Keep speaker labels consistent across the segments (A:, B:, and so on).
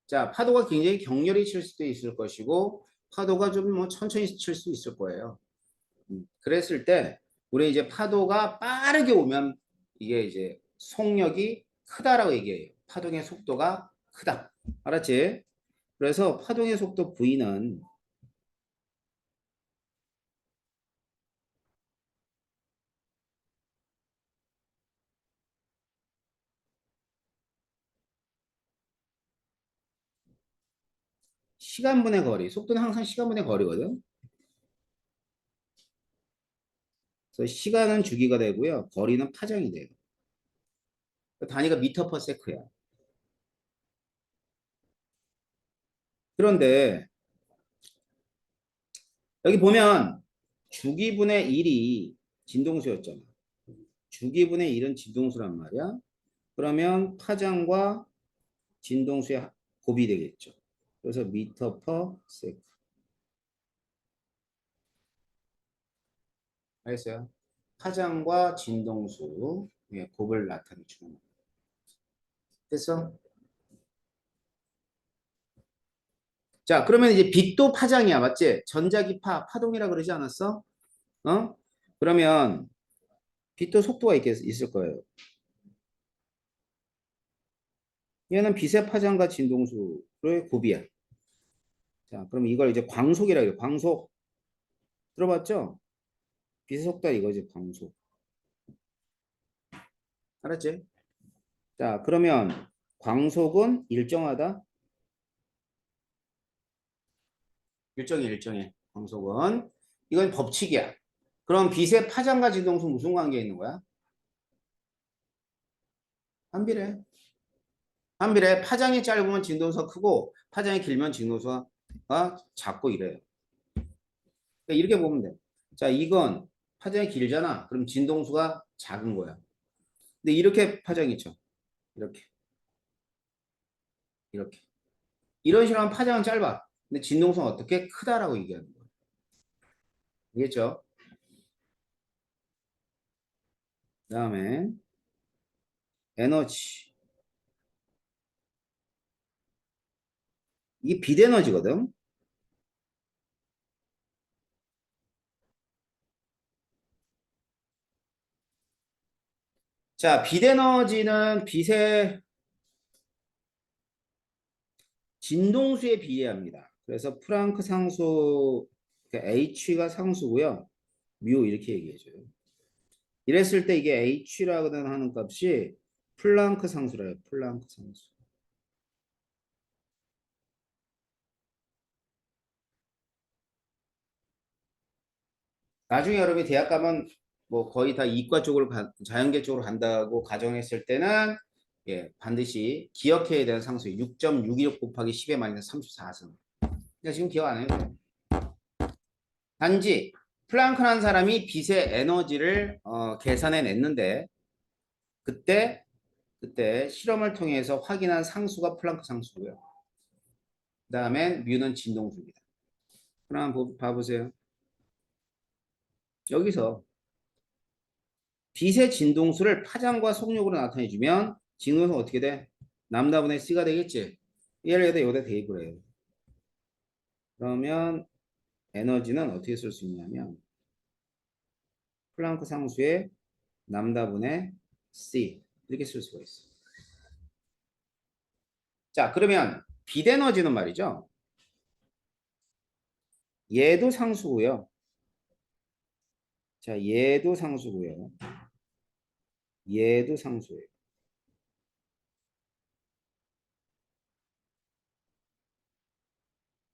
A: 자, 파도가 굉장히 격렬히 칠 수도 있을 것이고 파도가 좀 뭐 천천히 칠 수 있을 거예요. 그랬을 때 우리 이제 파도가 빠르게 오면 이게 이제 속력이 크다라고 얘기해요. 파동의 속도가 크다. 알았지? 그래서 파동의 속도 V는 시간분의 거리, 속도는 항상 시간분의 거리거든. 그래서 시간은 주기가 되고요. 거리는 파장이 돼요. 단위가 미터 퍼 세크야. 그런데 여기 보면 주기분의 1이 진동수였잖아. 주기분의 1은 진동수란 말이야. 그러면 파장과 진동수의 곱이 되겠죠. 그래서 미터 퍼 세크. 알겠어요? 파장과 진동수 곱을 나타내주는 거. 됐어? 자, 그러면 이제 빛도 파장이야, 맞지? 전자기파, 파동이라 그러지 않았어? 어? 그러면 빛도 속도가 있을 거예요. 얘는 빛의 파장과 진동수의 곱이야. 자, 그럼 이걸 이제 광속이라 그래요. 광속. 들어봤죠? 빛의 속도가 이거지, 광속. 알았지? 자, 그러면 광속은 일정하다? 일정해. 광속은. 이건 법칙이야. 그럼 빛의 파장과 진동수 무슨 관계에 있는 거야? 반비례. 반비례. 파장이 짧으면 진동수가 크고 파장이 길면 진동수가 작고 이래요. 그러니까 이렇게 보면 돼. 자, 이건 파장이 길잖아. 그럼 진동수가 작은 거야. 근데 이렇게 파장이 있죠. 이렇게. 이렇게. 이런 식으로 하면 파장은 짧아. 근데 진동수는 어떻게 크다라고 얘기하는 거야. 알겠죠? 그다음에 에너지. 이게 빛 에너지거든. 자, 빛 에너지는 빛의 진동수에 비례합니다. 그래서 프랑크 상수 그러니까 H가 상수고요. 뮤 이렇게 얘기해줘요. 이랬을 때 이게 H라고 하는 값이 플랑크 상수래요. 플랑크 상수. 나중에 여러분이 대학 가면 뭐 거의 다 이과 쪽으로 자연계 쪽으로 간다고 가정했을 때는 반드시 기억해야 되는 상수 6.616 곱하기 10의 마이너스 34승. 그러니까 지금 기억 안 해도 돼. 단지 플랑크라는 사람이 빛의 에너지를 계산해 냈는데 그때 실험을 통해서 확인한 상수가 플랑크 상수고요. 그 다음에 뮤는 진동수입니다. 그럼 봐보세요. 여기서 빛의 진동수를 파장과 속력으로 나타내주면 진동수는 어떻게 돼? 람다분의 C가 되겠지? 얘를 여기다 대입을 해요. 그러면 에너지는 어떻게 쓸 수 있냐면 플랑크 상수의 람다분의 C 이렇게 쓸 수가 있어. 자, 그러면 빛 에너지는 말이죠. 얘도 상수고요. 자, 얘도 상수고요. 얘도 상수예요.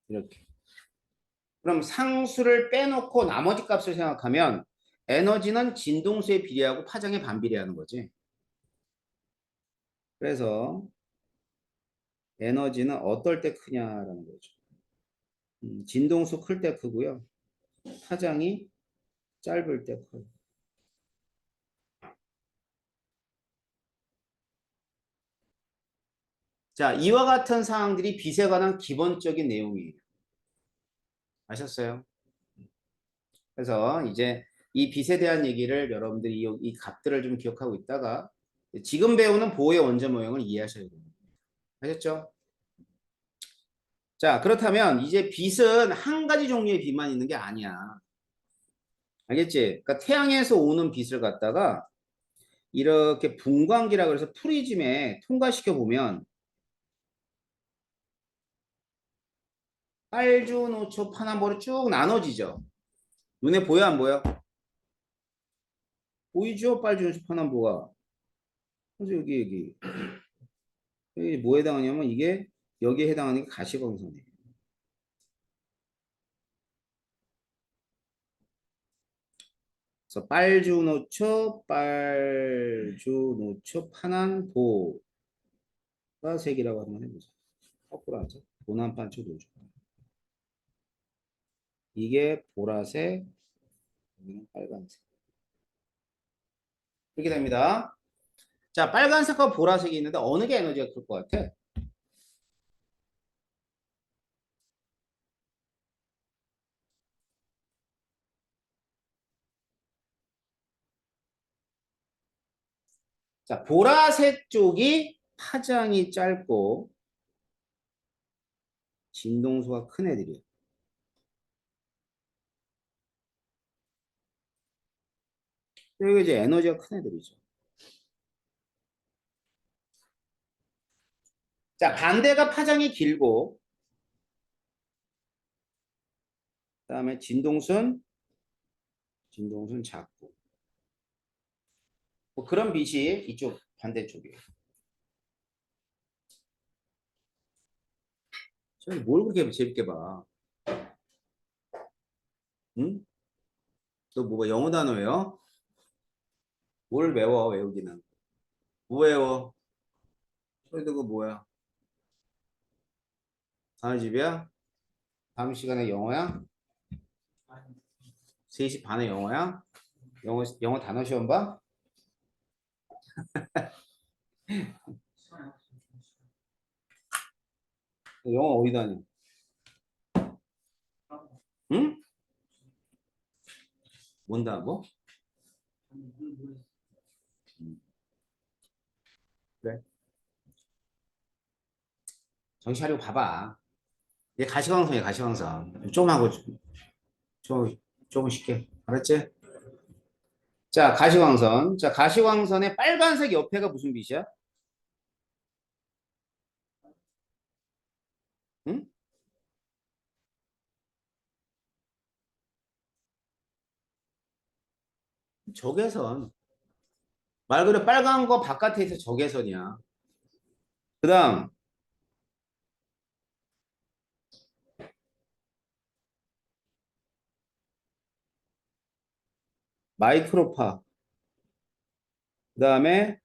A: 이렇게. 그럼 상수를 빼놓고 나머지 값을 생각하면 에너지는 진동수에 비례하고 파장에 반비례하는 거지. 그래서 에너지는 어떨 때 크냐라는 거죠. 진동수 클 때 크고요. 파장이 짧을 때 커요. 자, 이와 같은 사항들이 빛에 관한 기본적인 내용이에요. 아셨어요? 그래서 이제 이 빛에 대한 얘기를 여러분들이 이 값들을 좀 기억하고 있다가 지금 배우는 보호의 원자 모형을 이해하셔야 됩니다. 아셨죠? 자, 그렇다면 이제 빛은 한 가지 종류의 빛만 있는 게 아니야. 알겠지? 그러니까 태양에서 오는 빛을 갖다가 이렇게 분광기라 그래서 프리즘에 통과시켜 보면 빨주, 노초, 파남보로 쭉 나눠지죠. 눈에 보여 안 보여? 보이죠? 빨주, 노초, 파남보가. 그래서 여기 뭐에 해당하냐면 이게 여기에 해당하는 게 가시광선이에요. 그래서 빨주, 노초, 파남보가 색이라고 한번 해보자. 거꾸로 하자. 도난반초, 노초. 이게 보라색, 여기는 빨간색. 이렇게 됩니다. 자, 빨간색과 보라색이 있는데 어느 게 에너지가 클 것 같아? 자, 보라색 쪽이 파장이 짧고 진동수가 큰 애들이에요. 그리고 이제 에너지가 큰 애들이죠. 자, 반대가 파장이 길고 그다음에 진동순 작고 뭐 그런 빛이 이쪽 반대쪽이에요. 저는 뭘 그렇게 재밌게 봐? 응? 너 뭐 영어 단어 외워? 뭘 외워 외우기는? 뭐 외워? 저희도 그 뭐야? 단어집이야? 다음 시간에 영어야? 3시 반에 영어야? 영어 단어 시험 봐? 영어 어디 다녀? 응? 뭔다고? 그래. 정신 차리고 봐봐. 얘 가시광선이야, 가시광선. 좀 하고, 좀 쉽게. 알았지? 자, 가시광선. 자, 가시광선의 빨간색 옆에가 무슨 빛이야? 응? 적외선. 말 그대로 빨간 거 바깥에 있어 적외선이야. 그 다음, 마이크로파. 그 다음에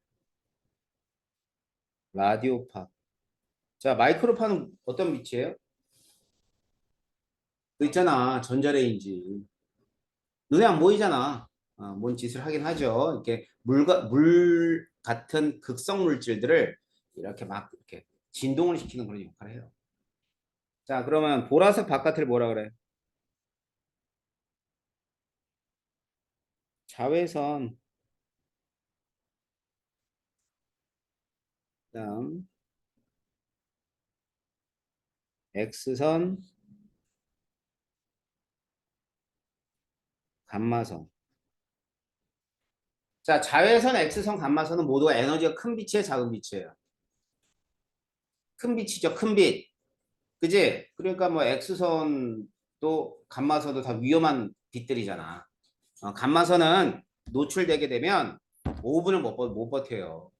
A: 라디오파. 자, 마이크로파는 어떤 빛이에요? 그 있잖아. 전자레인지. 눈에 안 보이잖아. 뭔 짓을 하긴 하죠. 이렇게 물 같은 극성 물질들을 이렇게 막 이렇게 진동을 시키는 그런 역할을 해요. 자, 그러면 보라색 바깥을 뭐라 그래? 자외선. 그다음 X선, 감마선. 자, 자외선, X선, 감마선은 모두가 에너지가 큰 빛이에요, 작은 빛이에요? 큰 빛이죠, 큰 빛. 그지? 그러니까 뭐 X선도 감마선도 다 위험한 빛들이잖아. 감마선은 노출되게 되면 5분을 못 버텨요.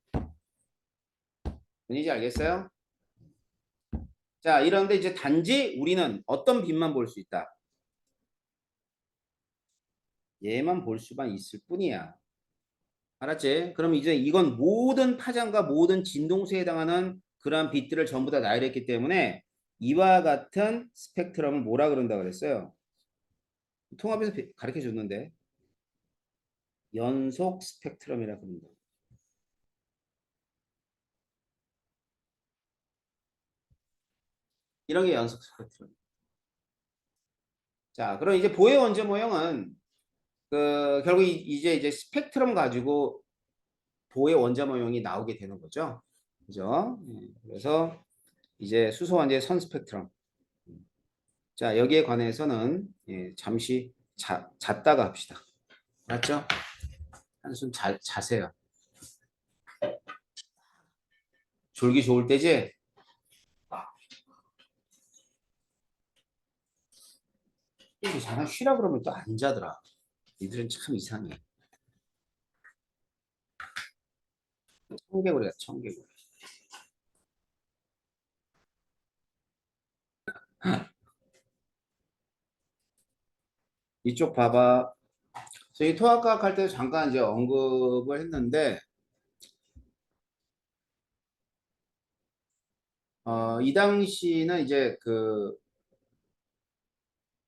A: 뭔지 알겠어요? 자, 이런데 이제 단지 우리는 어떤 빛만 볼 수 있다. 얘만 볼 수만 있을 뿐이야. 알았지? 그럼 이제 이건 모든 파장과 모든 진동수에 해당하는 그러한 빛들을 전부 다 나열했기 때문에 이와 같은 스펙트럼을 뭐라 그런다 그랬어요? 통합에서 가르쳐 줬는데 연속 스펙트럼이라 그런다. 이런 게 연속 스펙트럼. 자, 그럼 이제 보의 원자 모형은 결국 이제 스펙트럼 가지고 보의 원자 모형이 나오게 되는 거죠. 그죠? 그래서 이제 수소 원자의 선 스펙트럼. 자, 여기에 관해서는 잠시 잤다가 합시다. 맞죠? 한숨 자세요. 졸기 좋을 때지? 이렇게 잠깐 쉬라 그러면 또 안 자더라. 이들은 참 이상해. 청개구리야, 청개구리. 이쪽 봐봐. 저희 토합과학 할 때 잠깐 이제 언급을 했는데, 이 당시는 이제 그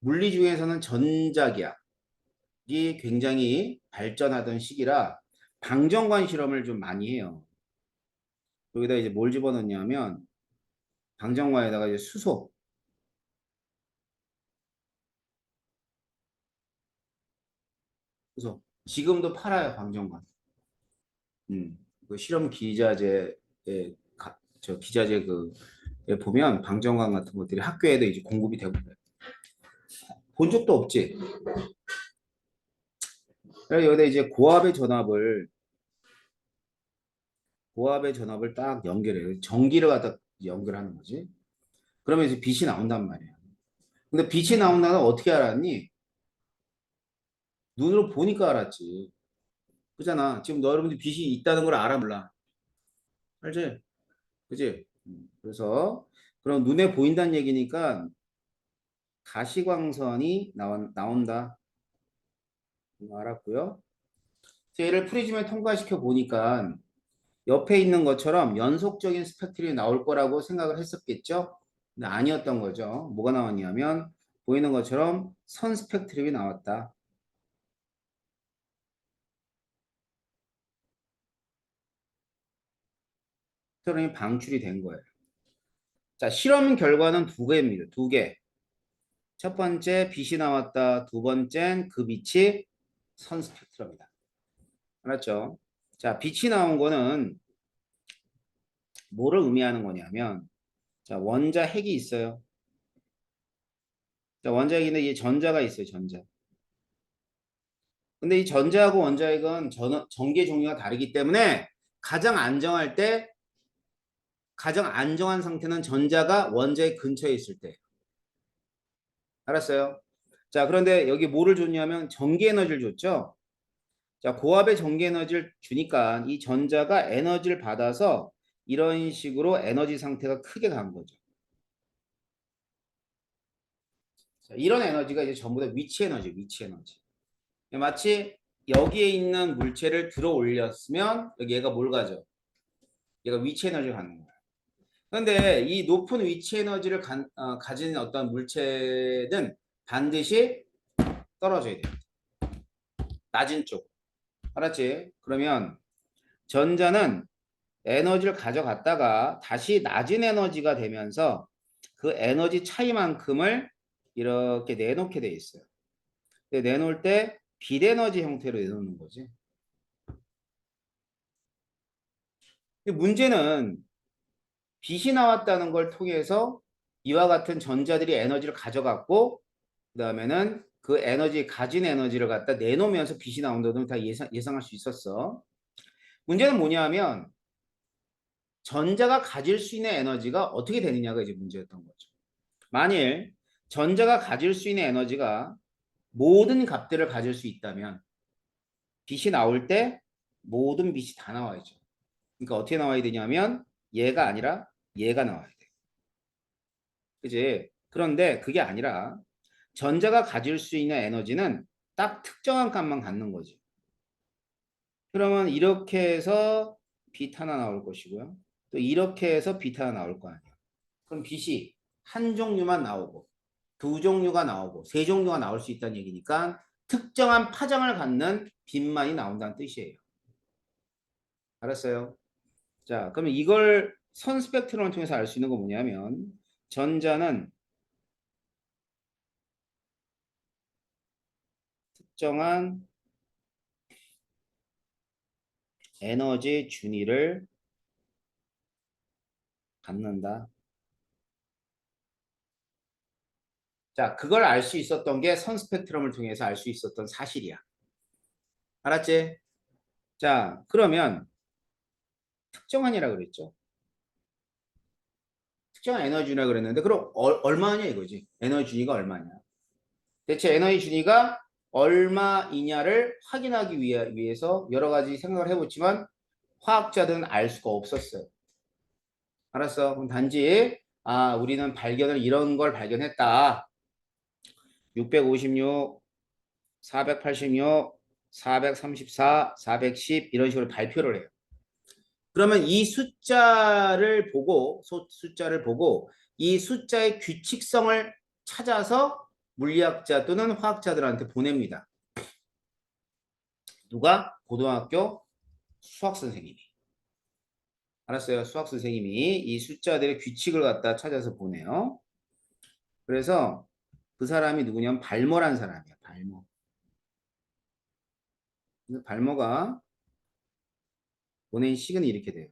A: 물리 중에서는 전자기학이 굉장히 발전하던 시기라 방정관 실험을 좀 많이 해요. 여기다 이제 뭘 집어넣냐면 방정관에다가 이제 수소. 지금도 팔아요, 방정관. 그 실험 기자재에 저 기자재 그에 보면 방정관 같은 것들이 학교에도 이제 공급이 되고 그래요. 본 적도 없지. 그래서 여기다 이제 고압의 전압을 딱 연결해요. 전기를 갖다 연결하는 거지. 그러면 이제 빛이 나온단 말이에요. 근데 빛이 나온다는 어떻게 알았니? 눈으로 보니까 알았지. 그잖아. 지금 너 여러분들 빛이 있다는 걸 알아 몰라? 알지? 그지? 그래서 그럼 눈에 보인다는 얘기니까 가시광선이 나온다. 알았고요. 얘를 프리즘에 통과시켜 보니까 옆에 있는 것처럼 연속적인 스펙트럼이 나올 거라고 생각을 했었겠죠? 근데 아니었던 거죠. 뭐가 나왔냐면 보이는 것처럼 선 스펙트럼이 나왔다. 스펙트럼이 방출이 된 거예요. 자, 실험 결과는 두 개입니다. 두 개. 첫 번째 빛이 나왔다. 두 번째는 그 빛이 선 스펙트럼이다. 알았죠? 자, 빛이 나온 거는 뭐를 의미하는 거냐면 자, 원자 핵이 있어요. 자, 원자 핵인데 이 전자가 있어요. 전자. 근데 이 전자하고 원자핵은 전개 종류가 다르기 때문에 가장 안정할 때 가장 안정한 상태는 전자가 원자핵 근처에 있을 때. 알았어요? 자, 그런데 여기 뭐를 줬냐면 전기 에너지를 줬죠. 자, 고압의 전기 에너지를 주니까 이 전자가 에너지를 받아서 이런 식으로 에너지 상태가 크게 간 거죠. 자, 이런 에너지가 이제 전부 다 위치 에너지, 위치 에너지. 마치 여기에 있는 물체를 들어 올렸으면 여기 얘가 뭘 가져? 얘가 위치 에너지를 갖는 거야. 그런데 이 높은 위치 에너지를 가진 어떤 물체는 반드시 떨어져야 돼. 낮은 쪽. 알았지? 그러면 전자는 에너지를 가져갔다가 다시 낮은 에너지가 되면서 그 에너지 차이만큼을 이렇게 내놓게 돼 있어요. 근데 내놓을 때 빛에너지 형태로 내놓는 거지. 문제는 빛이 나왔다는 걸 통해서 이와 같은 전자들이 에너지를 가져갔고 그다음에는 그 에너지 가진 에너지를 갖다 내놓으면서 빛이 나온다는 다 예상할 수 있었어. 문제는 뭐냐면 전자가 가질 수 있는 에너지가 어떻게 되느냐가 이제 문제였던 거죠. 만일 전자가 가질 수 있는 에너지가 모든 값들을 가질 수 있다면 빛이 나올 때 모든 빛이 다 나와야죠. 그러니까 어떻게 나와야 되냐면 얘가 아니라 얘가 나와야 돼. 그지? 그런데 그게 아니라 전자가 가질 수 있는 에너지는 딱 특정한 값만 갖는 거지. 그러면 이렇게 해서 빛 하나 나올 것이고요. 또 이렇게 해서 빛 하나 나올 거 아니야. 그럼 빛이 한 종류만 나오고 두 종류가 나오고 세 종류가 나올 수 있다는 얘기니까 특정한 파장을 갖는 빛만이 나온다는 뜻이에요. 알았어요? 자, 그러면 이걸 선 스펙트럼을 통해서 알 수 있는 건 뭐냐면 전자는 특정한 에너지 준위를 갖는다. 자, 그걸 알 수 있었던 게 선 스펙트럼을 통해서 알 수 있었던 사실이야. 알았지? 자, 그러면 특정한이라 그랬죠. 특정한 에너지 준위라 그랬는데 그럼 얼마냐 이거지. 에너지 준위가 얼마냐. 대체 에너지 준위가 얼마이냐를 확인하기 위해서 여러 가지 생각을 해봤지만 화학자들은 알 수가 없었어요. 알았어. 그럼 단지 우리는 발견을 이런 걸 발견했다. 656, 486, 434, 410 이런 식으로 발표를 해요. 그러면 이 숫자를 보고 이 숫자의 규칙성을 찾아서 물리학자 또는 화학자들한테 보냅니다. 누가? 고등학교 수학 선생님이. 알았어요? 수학 선생님이 이 숫자들의 규칙을 갖다 찾아서 보내요. 그래서 그 사람이 누구냐면 발머란 사람이야. 발머. 발머가 보낸 식은 이렇게 돼요.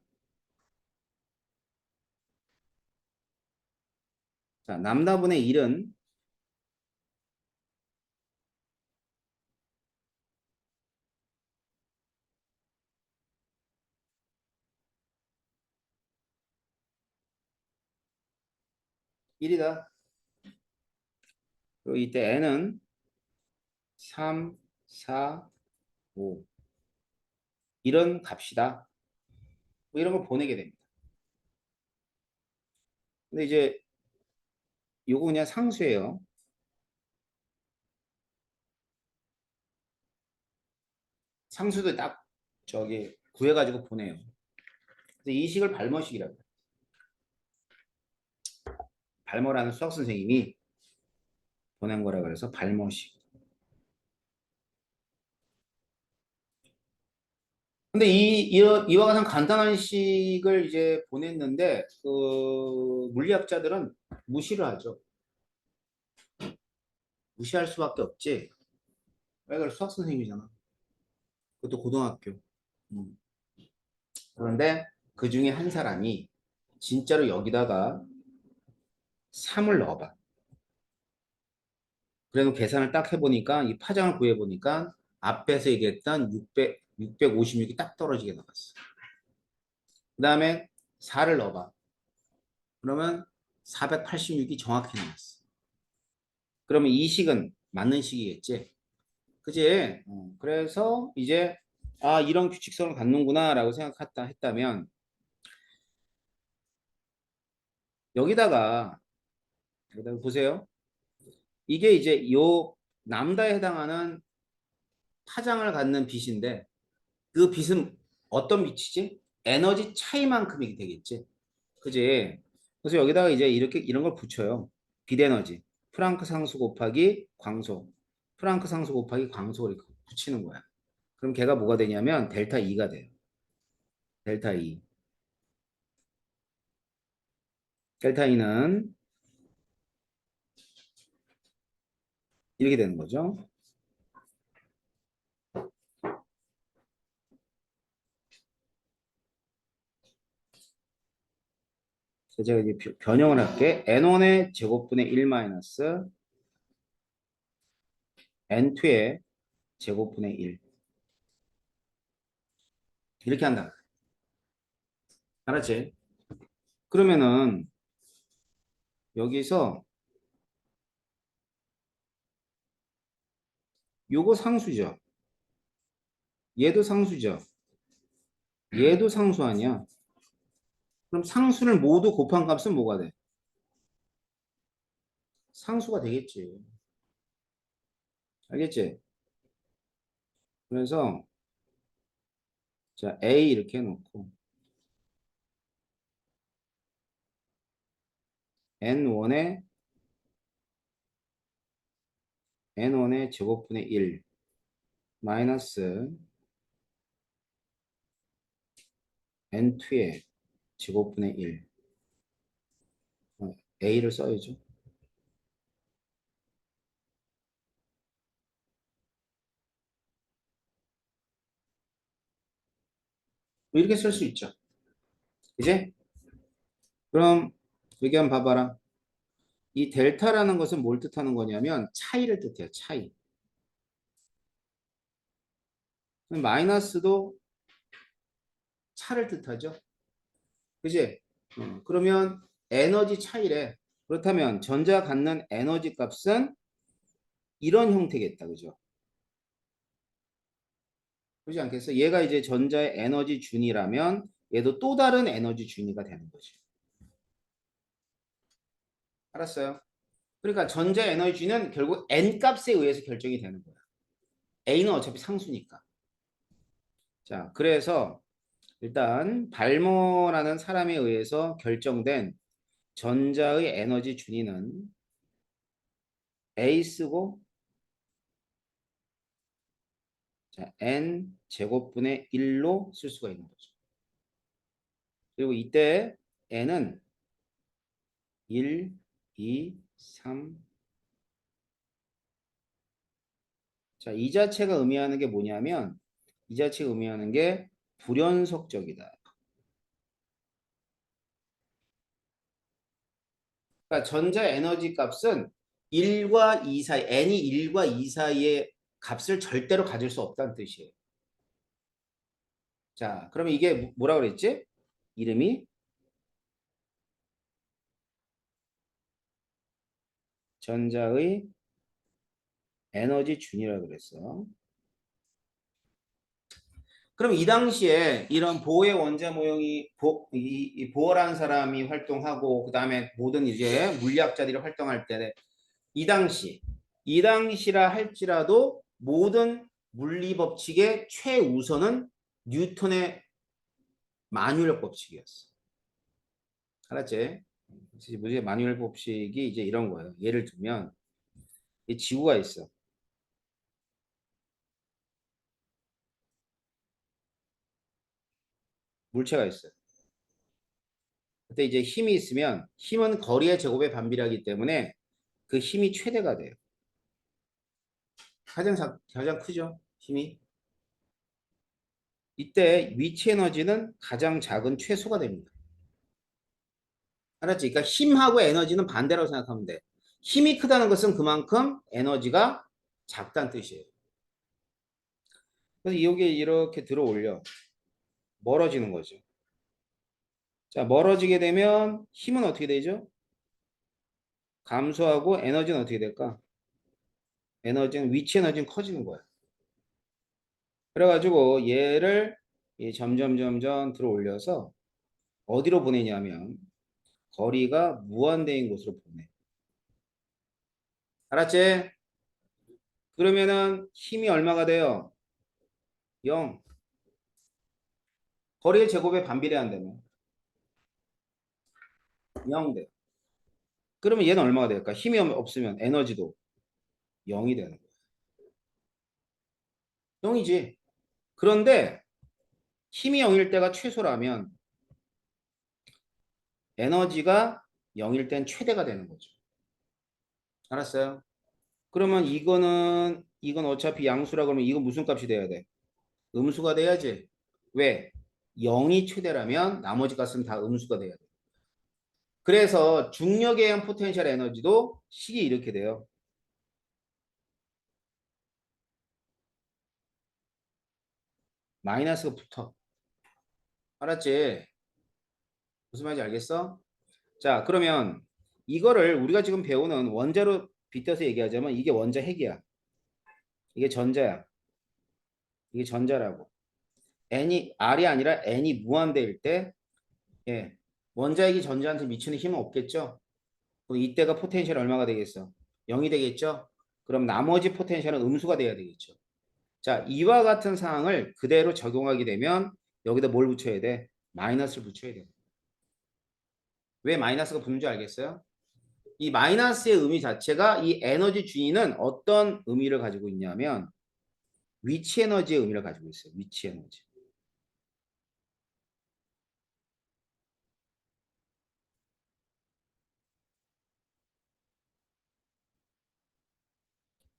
A: 자, 남다분의 1은 일이다. 그리고 이때 n은 3, 4, 5 이런 값이다. 뭐 이런 걸 보내게 됩니다. 근데 이제 요거 그냥 상수예요. 상수도 딱 저기 구해가지고 보내요. 그래서 이 식을 발머식이라고 해요. 발머라는 수학 선생님이 보낸 거라 그래서 발머식. 근데 이와 같은 간단한 식을 이제 보냈는데 그 물리학자들은 무시를 하죠. 무시할 수밖에 없지. 왜 그래? 수학 선생님이잖아. 그것도 고등학교. 음. 그런데 그 중에 한 사람이 진짜로 여기다가 3을 넣어봐. 그래서 계산을 딱 해보니까 이 파장을 구해보니까 앞에서 얘기했던 656이 딱 떨어지게 나왔어. 그 다음에 4를 넣어봐. 그러면 486이 정확히 나왔어. 그러면 이 식은 맞는 식이겠지? 그지? 그래서 이제 이런 규칙성을 갖는구나 라고 했다면 여기다가 보세요. 이게 이제 요 람다에 해당하는 파장을 갖는 빛인데 그 빛은 어떤 빛이지? 에너지 차이만큼이 되겠지. 그지? 그래서 여기다가 이제 이렇게 이런 걸 붙여요. 빛 에너지. 프랑크 상수 곱하기 광속. 프랑크 상수 곱하기 광속을 이렇게 붙이는 거야. 그럼 걔가 뭐가 되냐면 델타 E가 돼요. 델타 E. 델타 E는 이렇게 되는 거죠. 그래서 제가 이제 변형을 할게. N1의 제곱분의 1 마이너스 N2의 제곱분의 1. 이렇게 한다. 알았지? 그러면은 여기서 요거 상수죠. 얘도 상수죠. 얘도 상수 아니야. 그럼 상수를 모두 곱한 값은 뭐가 돼? 상수가 되겠지. 알겠지? 그래서 자 A 이렇게 해놓고 N1의 제곱분의 1 마이너스 N2의 제곱분의 1 A를 써야죠. 이렇게 쓸 수 있죠. 이제 그럼 여기 한번 봐봐라. 이 델타라는 것은 뭘 뜻하는 거냐면 차이를 뜻해요. 차이. 마이너스도 차를 뜻하죠. 그지? 그러면 에너지 차이래. 그렇다면 전자 갖는 에너지 값은 이런 형태겠다. 그죠? 그렇지 않겠어? 얘가 이제 전자의 에너지 준이라면 얘도 또 다른 에너지 준이가 되는 거지. 알았어요? 그러니까 전자 에너지는 결국 n 값에 의해서 결정이 되는 거야. a는 어차피 상수니까. 자, 그래서 일단 발머라는 사람에 의해서 결정된 전자의 에너지 준위는 a 쓰고 자, n 제곱분의 1로 쓸 수가 있는 거죠. 그리고 이때 n은 1, 2, 3. 자, 이 자체가 의미하는 게 뭐냐면 이 자체가 의미하는 게 불연속적이다. 그러니까 전자 에너지 값은 1과 2 사이, n이 1과 2 사이의 값을 절대로 가질 수 없다는 뜻이에요. 자, 그러면 이게 뭐라 그랬지? 이름이 전자의 에너지 준이라고 그랬어. 그럼 이 당시에 이런 보의 원자 모형이 보어라는 사람이 활동하고 그 다음에 모든 이제 물리학자들이 활동할 때 이 당시라 할지라도 모든 물리 법칙의 최우선은 뉴턴의 마뉴얼 법칙이었어. 알았지? 무슨 마뉴얼 법칙이 이제 이런 거예요. 예를 들면 이 지구가 있어. 물체가 있어요. 그때 이제 힘이 있으면 힘은 거리의 제곱에 반비례하기 때문에 그 힘이 최대가 돼요. 가장 크죠? 힘이. 이때 위치 에너지는 가장 작은 최소가 됩니다. 알았지? 그러니까 힘하고 에너지는 반대라고 생각하면 돼. 힘이 크다는 것은 그만큼 에너지가 작다는 뜻이에요. 그래서 이게 이렇게 들어 올려. 멀어지는 거죠. 자, 멀어지게 되면 힘은 어떻게 되죠? 감소하고 에너지는 어떻게 될까? 위치 에너지는 커지는 거야. 그래가지고 얘를 점점 들어 올려서 어디로 보내냐면 거리가 무한대인 곳으로 보내. 알았지? 그러면은 힘이 얼마가 돼요? 0. 거리의 제곱에 반비례한다면 0 돼. 그러면 얘는 얼마가 될까? 힘이 없으면 에너지도 0이 되는 거야. 0이지. 그런데 힘이 0일 때가 최소라면 에너지가 0일 땐 최대가 되는 거죠. 알았어요? 그러면 이건 어차피 양수라 그러면 이건 무슨 값이 돼야 돼? 음수가 돼야지. 왜? 0이 최대라면 나머지 값은 다 음수가 돼야 돼. 그래서 중력에 의한 포텐셜 에너지도 식이 이렇게 돼요. 마이너스가 붙어. 알았지? 무슨 말인지 알겠어? 자, 그러면 이거를 우리가 지금 배우는 원자로 빗대서 얘기하자면 이게 원자 핵이야. 이게 전자야. 이게 전자라고. R이 아니라 N이 무한대일 때 예, 원자핵이 전자한테 미치는 힘은 없겠죠? 그럼 이때가 포텐셜 얼마가 되겠어? 0이 되겠죠? 그럼 나머지 포텐셜은 음수가 돼야 되겠죠? 자, 이와 같은 상황을 그대로 적용하게 되면 여기다 뭘 붙여야 돼? 마이너스를 붙여야 돼. 왜 마이너스가 붙는 줄 알겠어요? 이 마이너스의 의미 자체가 이 에너지 주인은 어떤 의미를 가지고 있냐면 위치 에너지의 의미를 가지고 있어요. 위치 에너지.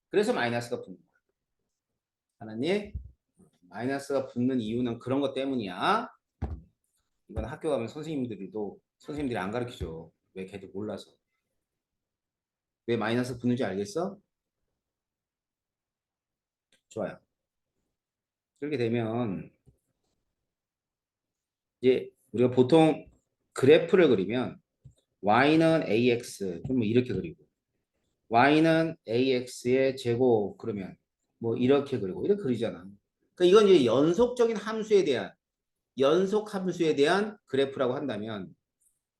A: 그래서 마이너스가 붙는 거예요. 알았니? 마이너스가 붙는 이유는 그런 것 때문이야. 이건 학교 가면 선생님들이 안 가르치죠. 왜 걔도 몰라서. 왜 마이너스 붙는지 알겠어? 좋아요. 그렇게 되면 이제 우리가 보통 그래프를 그리면 y는 ax 그럼 뭐 이렇게 그리고 y는 ax의 제곱 그러면 뭐 이렇게 그리고 이렇게 그리잖아. 그러니까 이건 이제 연속 함수에 대한 그래프라고 한다면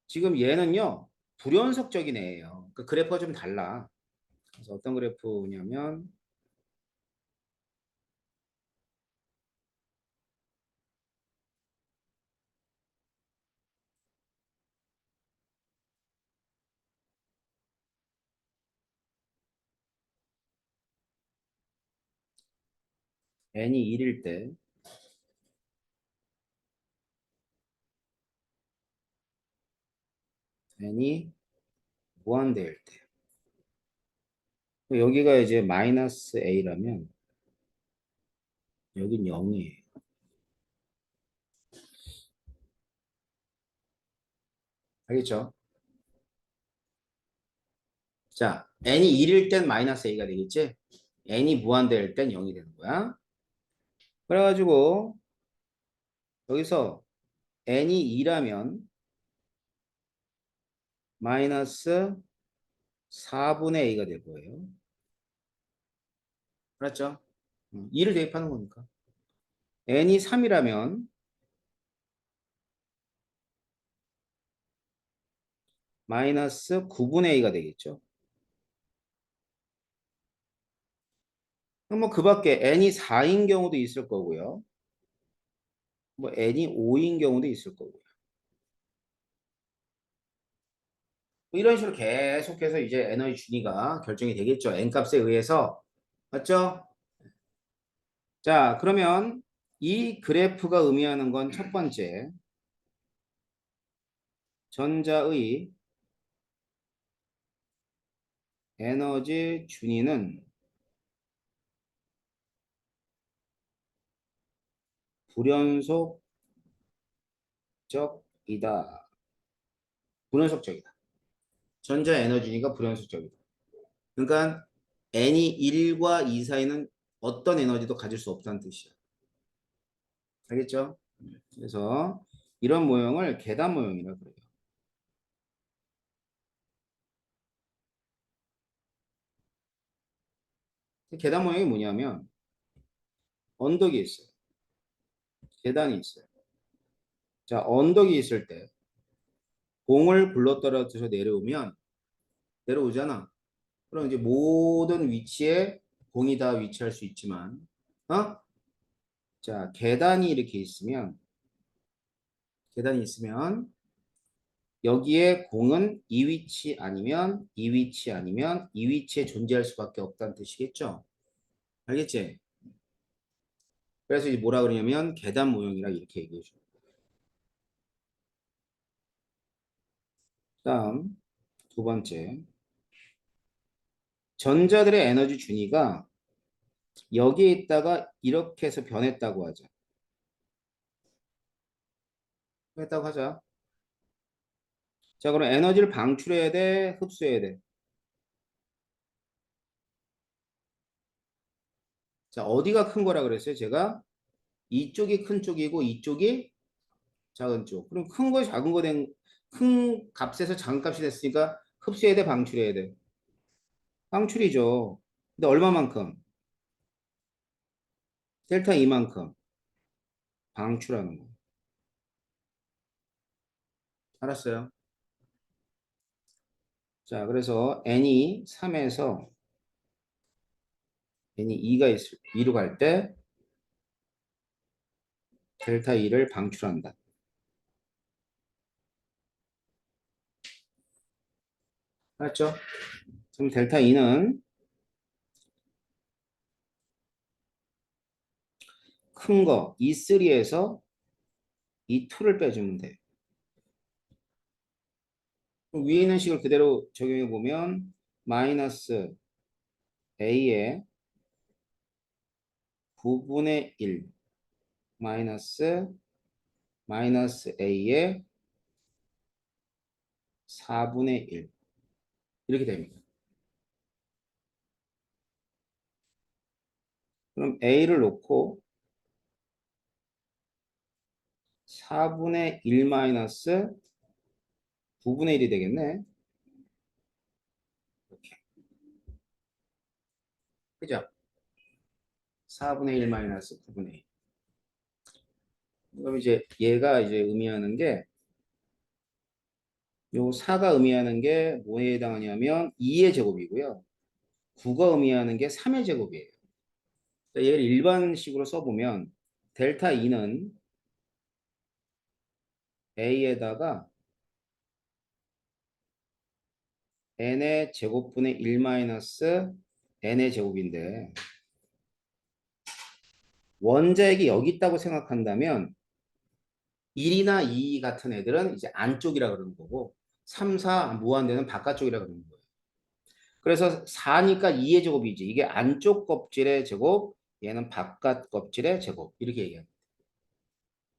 A: 지금 얘는요 불연속적인 애예요. 그 그래프가 좀 달라. 그래서 어떤 그래프냐면 n이 1일 때 n이 무한대일 때 여기가 이제 마이너스 a라면 여긴 0이에요. 알겠죠? 자, n이 1일 땐 마이너스 a가 되겠지? n이 무한대일 땐 0이 되는 거야. 그래가지고 여기서 n이 2라면 마이너스 4분의 a가 될 거예요. 그렇죠? 2를 대입하는 거니까. n이 3이라면 마이너스 9분의 a가 되겠죠. 그럼 뭐 그 밖에 n이 4인 경우도 있을 거고요. 뭐 n이 5인 경우도 있을 거고요. 뭐 이런 식으로 계속해서 이제 에너지 준위가 결정이 되겠죠. n 값에 의해서. 맞죠? 자, 그러면 이 그래프가 의미하는 건 첫 번째, 전자의 에너지 준위는 불연속적이다. 불연속적이다. 전자 에너지 준위가 불연속적이다. 그러니까 n이 1과 2 사이는 어떤 에너지도 가질 수 없다는 뜻이야. 알겠죠? 그래서 이런 모형을 계단 모형이라고 그래요. 계단 모형이 뭐냐면 언덕이 있어요. 계단이 있어요. 자, 언덕이 있을 때 공을 굴러떨어져서 내려오잖아. 그럼 이제 모든 위치에 공이 다 위치할 수 있지만, 어? 자, 계단이 있으면 여기에 공은 이 위치 아니면 이 위치 아니면 이 위치에 존재할 수밖에 없다는 뜻이겠죠? 알겠지? 그래서 이제 뭐라 그러냐면 계단 모형이라 이렇게 얘기해 줘. 다음 두 번째, 전자들의 에너지 준위가 여기에 있다가 이렇게 해서 변했다고 하자. 변했다고 하자. 자, 그럼 에너지를 방출해야 돼, 흡수해야 돼. 자, 어디가 큰 거라 그랬어요? 제가 이쪽이 큰 쪽이고 이쪽이 작은 쪽. 그럼 큰 거, 작은 거 큰 값에서 작은 값이 됐으니까 흡수해야 돼, 방출해야 돼. 방출이죠. 근데 얼마만큼? 델타 E만큼 방출하는 거. 알았어요? 자, 그래서 n이 3에서 n이 2로 갈 때 델타 E를 방출한다. 알았죠? 그럼 델타 E는 큰 거 E3에서 E2를 빼주면 돼. 그럼 위에 있는 식을 그대로 적용해 보면 마이너스 A의 9분의 1 마이너스 A의 4분의 1 이렇게 됩니다. 그럼 A를 놓고 4분의 1 마이너스 9분의 1이 되겠네. 이렇게. 그죠? 4분의 1 마이너스 9분의 1. 그럼 이제 얘가 이제 의미하는 게 요 4가 의미하는 게 뭐에 해당하냐면 2의 제곱이고요. 9가 의미하는 게 3의 제곱이에요. 얘를 일반식으로 써보면 델타 2는 A에다가 n의 제곱분의 1 마이너스 n의 제곱인데 원자핵이 여기 있다고 생각한다면 1이나 2 같은 애들은 이제 안쪽이라 그러는 거고 3, 4 무한대는 바깥쪽이라 그러는 거예요. 그래서 4니까 2의 제곱이지. 이게 안쪽 껍질의 제곱, 얘는 바깥 껍질의 제곱. 이렇게 얘기합니다.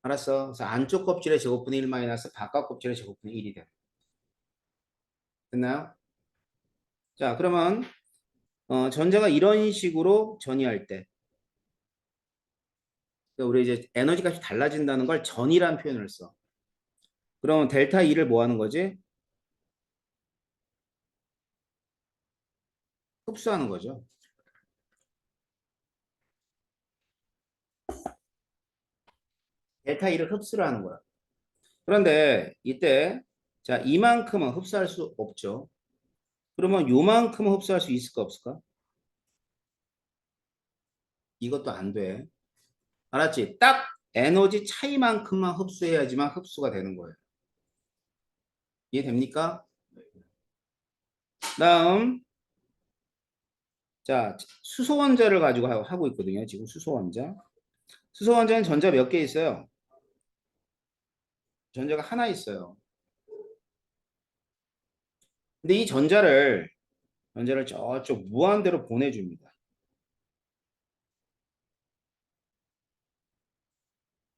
A: 알았어? 그래서 안쪽 껍질의 제곱분의 1 마이너스 바깥 껍질의 제곱분의 1이 돼. 됐나요? 자, 그러면 전자가 이런 식으로 전이할 때 우리 이제 에너지 값이 달라진다는 걸 전이라는 표현을 써. 그럼 델타 E를 뭐 하는 거지? 흡수하는 거죠. 델타 E를 흡수를 하는 거야. 그런데 이때 자 이만큼은 흡수할 수 없죠. 그러면 요만큼은 흡수할 수 있을까 없을까? 이것도 안 돼. 알았지? 딱 에너지 차이만큼만 흡수해야지만 흡수가 되는 거예요. 이해됩니까? 다음 자 수소 원자를 가지고 하고 있거든요. 지금 수소 원자. 수소 원자는 전자 몇 개 있어요? 전자가 하나 있어요. 근데 이 전자를 저쪽 무한대로 보내줍니다.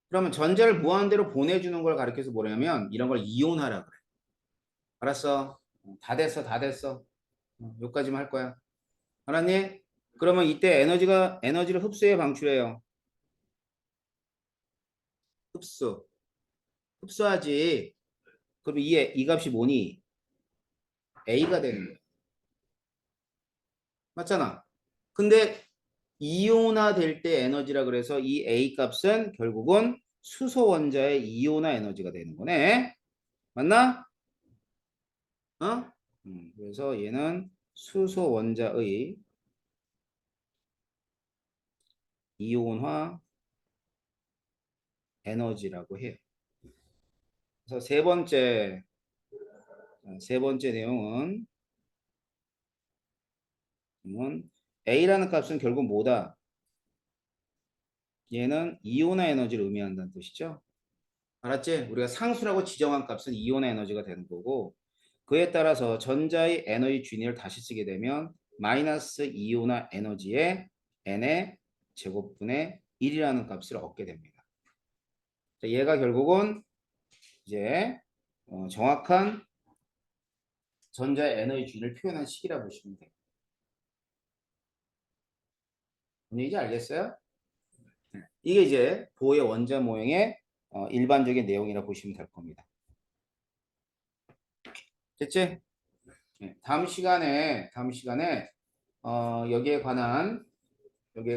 A: 그러면 전자를 무한대로 보내주는 걸 가리켜서 뭐냐면 이런 걸 이온하라 그래. 알았어? 다 됐어, 다 됐어. 여기까지만 할 거야. 알았니? 그러면 이때 에너지를 흡수해 방출해요. 흡수. 흡수하지. 그럼 이 값이 뭐니? A가 되는 거야. 맞잖아. 근데 이온화 될 때 에너지라 그래서 이 A 값은 결국은 수소 원자의 이온화 에너지가 되는 거네. 맞나? 어? 그래서 얘는 수소 원자의 이온화 에너지라고 해요. 그래서 세 번째 내용은 A라는 값은 결국 뭐다? 얘는 이온화 에너지를 의미한다는 뜻이죠. 알았지? 우리가 상수라고 지정한 값은 이온화 에너지가 되는 거고 그에 따라서 전자의 에너지 준위를 다시 쓰게 되면 마이너스 이온화 에너지의 n의 제곱분의 1이라는 값을 얻게 됩니다. 얘가 결국은 이제 정확한 전자의 에너지 준위를 표현한 식이라 보시면 돼요. 뭔 얘기인지 알겠어요? 이게 이제 보의 원자 모형의 일반적인 내용이라 보시면 될 겁니다. 됐지? 네, 다음 시간에 여기에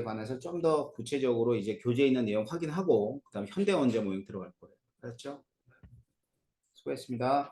A: 관해서 좀 더 구체적으로 이제 교재에 있는 내용 확인하고 그다음에 현대 원자 모형 들어갈 거예요. 알았죠? 수고했습니다.